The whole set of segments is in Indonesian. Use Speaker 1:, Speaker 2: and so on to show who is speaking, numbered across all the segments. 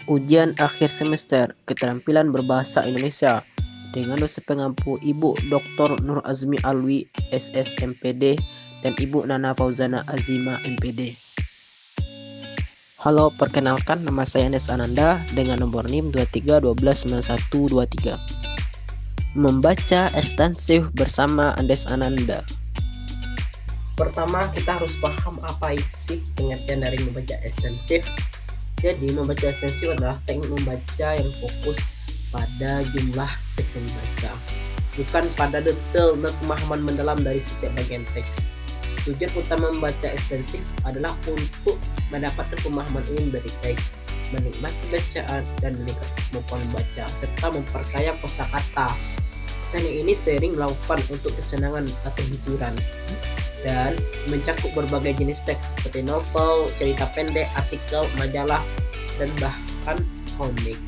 Speaker 1: Ujian akhir semester keterampilan berbahasa Indonesia dengan dosen pengampu Ibu Dr. Nur Azmi Alwi SSMPD dan Ibu Nana Fauzana Azima MPD. Halo, perkenalkan nama saya Nes Ananda dengan nomor NIM 23129123. Membaca ekstensif bersama Andes Ananda.
Speaker 2: Pertama, kita harus paham apa isi pengertian dari membaca ekstensif. Jadi, membaca ekstensif adalah teknik membaca yang fokus pada jumlah teks yang dibaca, bukan pada detail dan pemahaman mendalam dari setiap bagian teks. Tujuan utama membaca ekstensif adalah untuk mendapatkan pemahaman umum dari teks, menikmati bacaan, dan meningkatkan kemampuan membaca, serta memperkaya kosakata. Teknik ini sering dilakukan untuk kesenangan atau hiburan dan mencakup berbagai jenis teks seperti novel, cerita pendek, artikel, majalah, dan bahkan komik.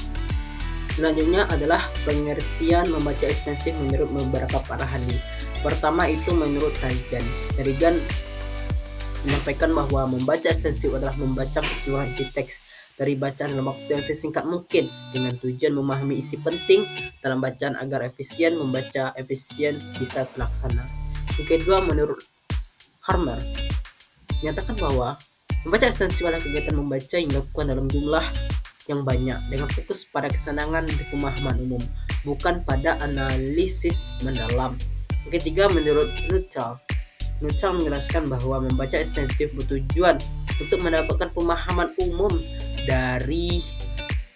Speaker 2: Selanjutnya adalah pengertian membaca ekstensif menurut beberapa para ahli. Pertama itu menurut Tarigan. Tarigan menyampaikan bahwa membaca ekstensif adalah membaca keseluruhan isi teks dari bacaan dalam waktu yang sesingkat mungkin dengan tujuan memahami isi penting dalam bacaan agar membaca efisien bisa terlaksana. Yang kedua, menurut Harmer menyatakan bahwa membaca ekstensif adalah kegiatan membaca yang dilakukan dalam jumlah yang banyak dengan fokus pada kesenangan dan pemahaman umum, bukan pada analisis mendalam. Yang ketiga, menurut Nuttall menjelaskan bahwa membaca ekstensif bertujuan untuk mendapatkan pemahaman umum dari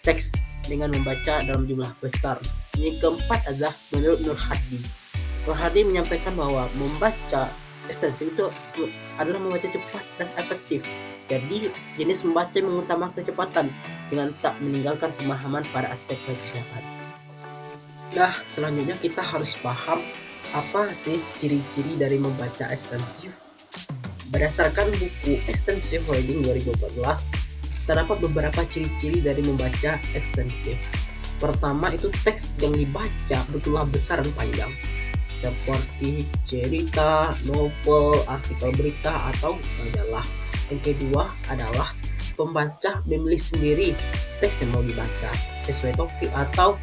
Speaker 2: teks dengan membaca dalam jumlah besar. Yang keempat adalah menurut Nur Hadi. Nur Hadi menyampaikan bahwa membaca ekstensif itu adalah membaca cepat dan efektif. Jadi jenis membaca yang mengutamakan kecepatan dengan tak meninggalkan pemahaman pada aspek bacaan. Nah, selanjutnya kita harus paham apa sih ciri-ciri dari membaca ekstensif. Berdasarkan buku Extensive Reading 2014, terdapat beberapa ciri-ciri dari membaca ekstensif. Pertama itu teks yang dibaca berjumlah besar dan panjang, seperti cerita, novel, artikel berita, atau majalah. Yang kedua adalah pembaca memilih sendiri teks yang mau dibaca sesuai topik atau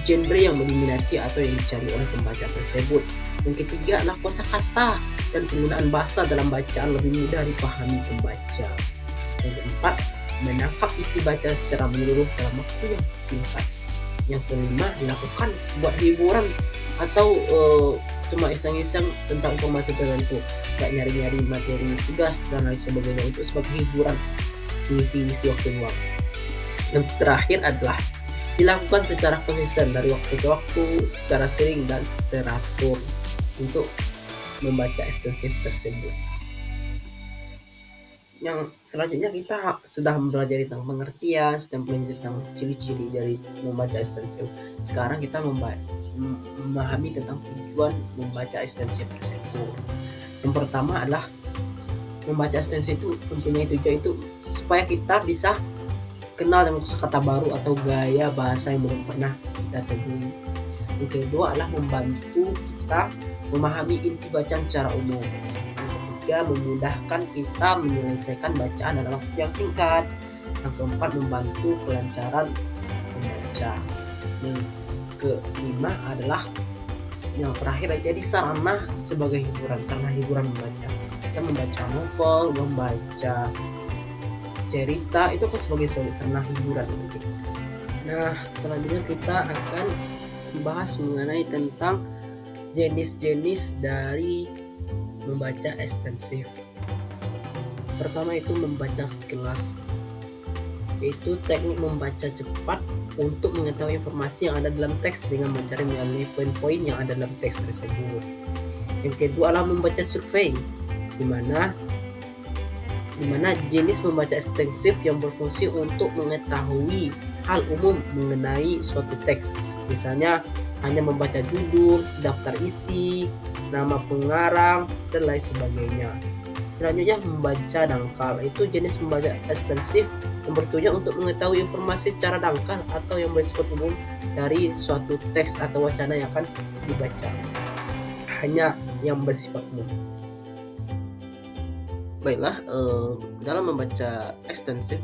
Speaker 2: genre yang diminati atau yang dicari oleh pembaca tersebut. Yang ketiga adalah kosakata dan penggunaan bahasa dalam bacaan lebih mudah dipahami pembaca. Yang keempat, menangkap isi baca secara menyeluruh dalam waktu yang singkat. Yang kelima, dilakukan sebuah hiburan atau cuma iseng-iseng tentang informasi tertentu, kayak nyari-nyari materi tugas dan lain sebagainya untuk sebagai hiburan mengisi waktu luang. Yang terakhir adalah dilakukan secara konsisten dari waktu ke waktu, secara sering dan teratur untuk membaca ekstensif tersebut. Yang selanjutnya kita sudah mempelajari tentang pengertian, sudah mempelajari tentang ciri-ciri dari membaca ekstensif. Sekarang kita memahami tentang tujuan membaca ekstensif tersebut. Yang pertama adalah membaca ekstensif itu mempunyai tujuan itu supaya kita bisa kenal dengan kosakata baru atau gaya bahasa yang belum pernah kita temui. Yang kedua adalah membantu kita memahami inti bacaan secara umum. Yang ketiga, memudahkan kita menyelesaikan bacaan dalam waktu yang singkat. Yang keempat, membantu kelancaran membaca. Yang kelima adalah yang terakhir jadi sarana sebagai hiburan membaca. Bisa membaca novel, membaca cerita, itu kan sebagai sarana hiburan. Nah, selanjutnya kita akan membahas mengenai tentang jenis-jenis dari membaca ekstensif. Pertama itu membaca sekilas, yaitu teknik membaca cepat untuk mengetahui informasi yang ada dalam teks dengan mencari melalui poin-poin yang ada dalam teks tersebut. Yang kedua adalah membaca survei, di mana jenis membaca ekstensif yang berfungsi untuk mengetahui hal umum mengenai suatu teks, misalnya hanya membaca judul, daftar isi, nama pengarang, dan lain sebagainya. Selanjutnya membaca dangkal, itu jenis membaca ekstensif yang bertujuan untuk mengetahui informasi secara dangkal atau yang bersifat umum dari suatu teks atau wacana yang akan dibaca, hanya yang bersifat umum. Baiklah, dalam membaca ekstensif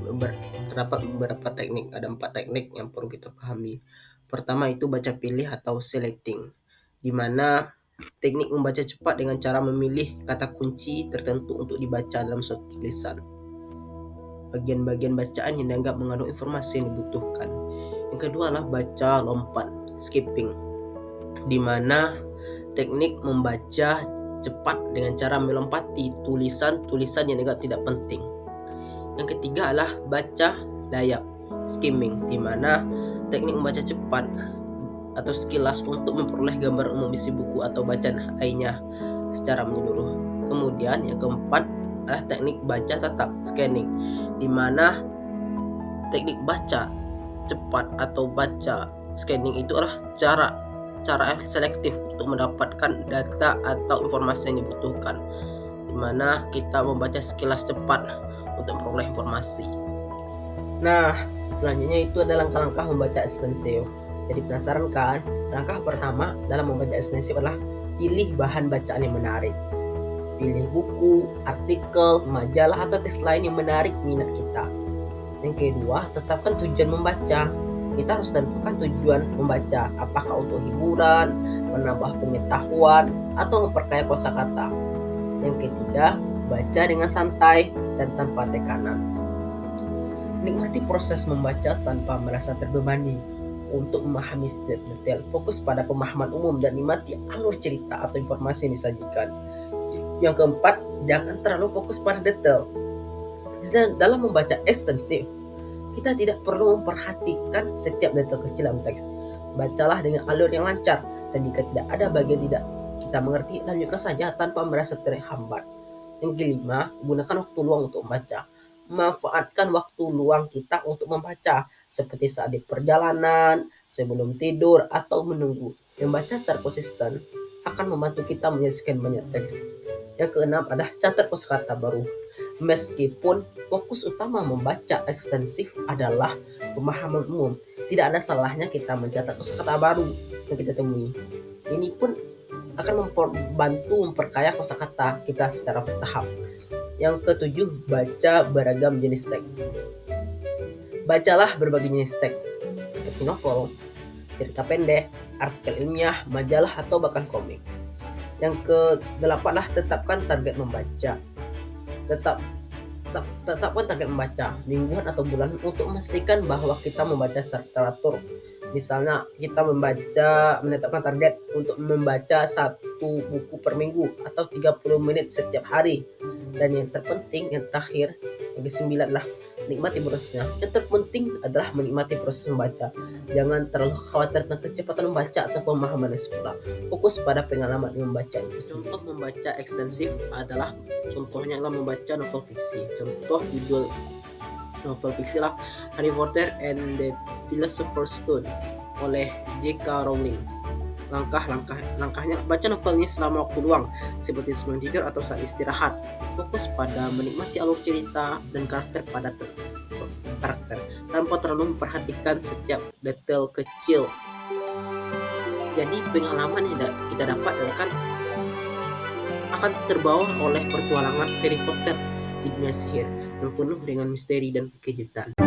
Speaker 2: terdapat beberapa teknik. Ada 4 teknik yang perlu kita pahami. Pertama itu baca pilih atau selecting, di mana teknik membaca cepat dengan cara memilih kata kunci tertentu untuk dibaca dalam suatu tulisan. Bagian-bagian bacaan yang dianggap mengandung informasi yang dibutuhkan. Yang kedua adalah baca lompat, skipping, di mana teknik membaca cepat dengan cara melompati tulisan-tulisan yang dianggap tidak penting. Yang ketiga adalah baca layap, skimming, di mana teknik membaca cepat atau sekilas untuk memperoleh gambar umum isi buku atau bacaan lainnya secara menyeluruh. Kemudian yang keempat adalah teknik baca tatap, scanning, di mana teknik baca cepat atau baca scanning itu adalah cara selektif untuk mendapatkan data atau informasi yang dibutuhkan, di mana kita membaca sekilas cepat untuk memperoleh informasi. Nah, selanjutnya itu adalah langkah-langkah membaca ekstensif. Jadi penasaran kan? Langkah pertama dalam membaca ekstensif adalah pilih bahan bacaan yang menarik. Pilih buku, artikel, majalah atau teks lain yang menarik minat kita. Yang kedua, tetapkan tujuan membaca. Kita harus tentukan tujuan membaca, apakah untuk hiburan, menambah pengetahuan, atau memperkaya kosakata. Yang ketiga, baca dengan santai dan tanpa tekanan. Nikmati proses membaca tanpa merasa terbebani. Untuk memahami setiap detail, fokus pada pemahaman umum dan nikmati alur cerita atau informasi yang disajikan. Yang keempat, jangan terlalu fokus pada detail. Dan dalam membaca ekstensif, kita tidak perlu memperhatikan setiap detail kecil dalam teks. Bacalah dengan alur yang lancar, dan jika tidak ada bagian tidak kita mengerti, lanjutkan saja tanpa merasa terhambat. Yang kelima, gunakan waktu luang untuk membaca. Manfaatkan waktu luang kita untuk membaca, seperti saat di perjalanan, sebelum tidur, atau menunggu. Membaca secara konsisten akan membantu kita menyelesaikan banyak teks. Yang keenam adalah catat kosakata baru. Meskipun fokus utama membaca ekstensif adalah pemahaman umum, tidak ada salahnya kita mencatat kosakata baru yang kita temui. Ini pun akan membantu memperkaya kosakata kita secara bertahap. Yang ketujuh, baca beragam jenis teks. Bacalah berbagai jenis teks, seperti novel, cerita pendek, artikel ilmiah, majalah, atau bahkan komik. Yang kedelapan adalah tetapkan target membaca. Tetapkan target membaca mingguan atau bulanan untuk memastikan bahwa kita membaca secara teratur. Misalnya kita menetapkan target untuk membaca 1 buku per minggu atau 30 menit setiap hari. Dan yang terpenting, yang terakhir, yang ke-9 adalah nikmati prosesnya. Yang terpenting adalah menikmati proses membaca. Jangan terlalu khawatir tentang kecepatan membaca atau pemahaman yang sempurna. Fokus pada pengalaman membaca itu sendiri. Contoh membaca ekstensif adalah contohnya adalah membaca novel fiksi. Contoh judul novel fiksi lah Harry Potter and the Philosopher's Stone oleh J.K. Rowling. Langkahnya baca novelnya selama waktu luang, seperti sebelum tidur atau saat istirahat. Fokus pada menikmati alur cerita dan karakter tanpa terlalu memperhatikan setiap detail kecil. Jadi pengalaman yang kita dapat akan terbawa oleh pertualangan Harry Potter di dunia sihir yang penuh dengan misteri dan kejutan.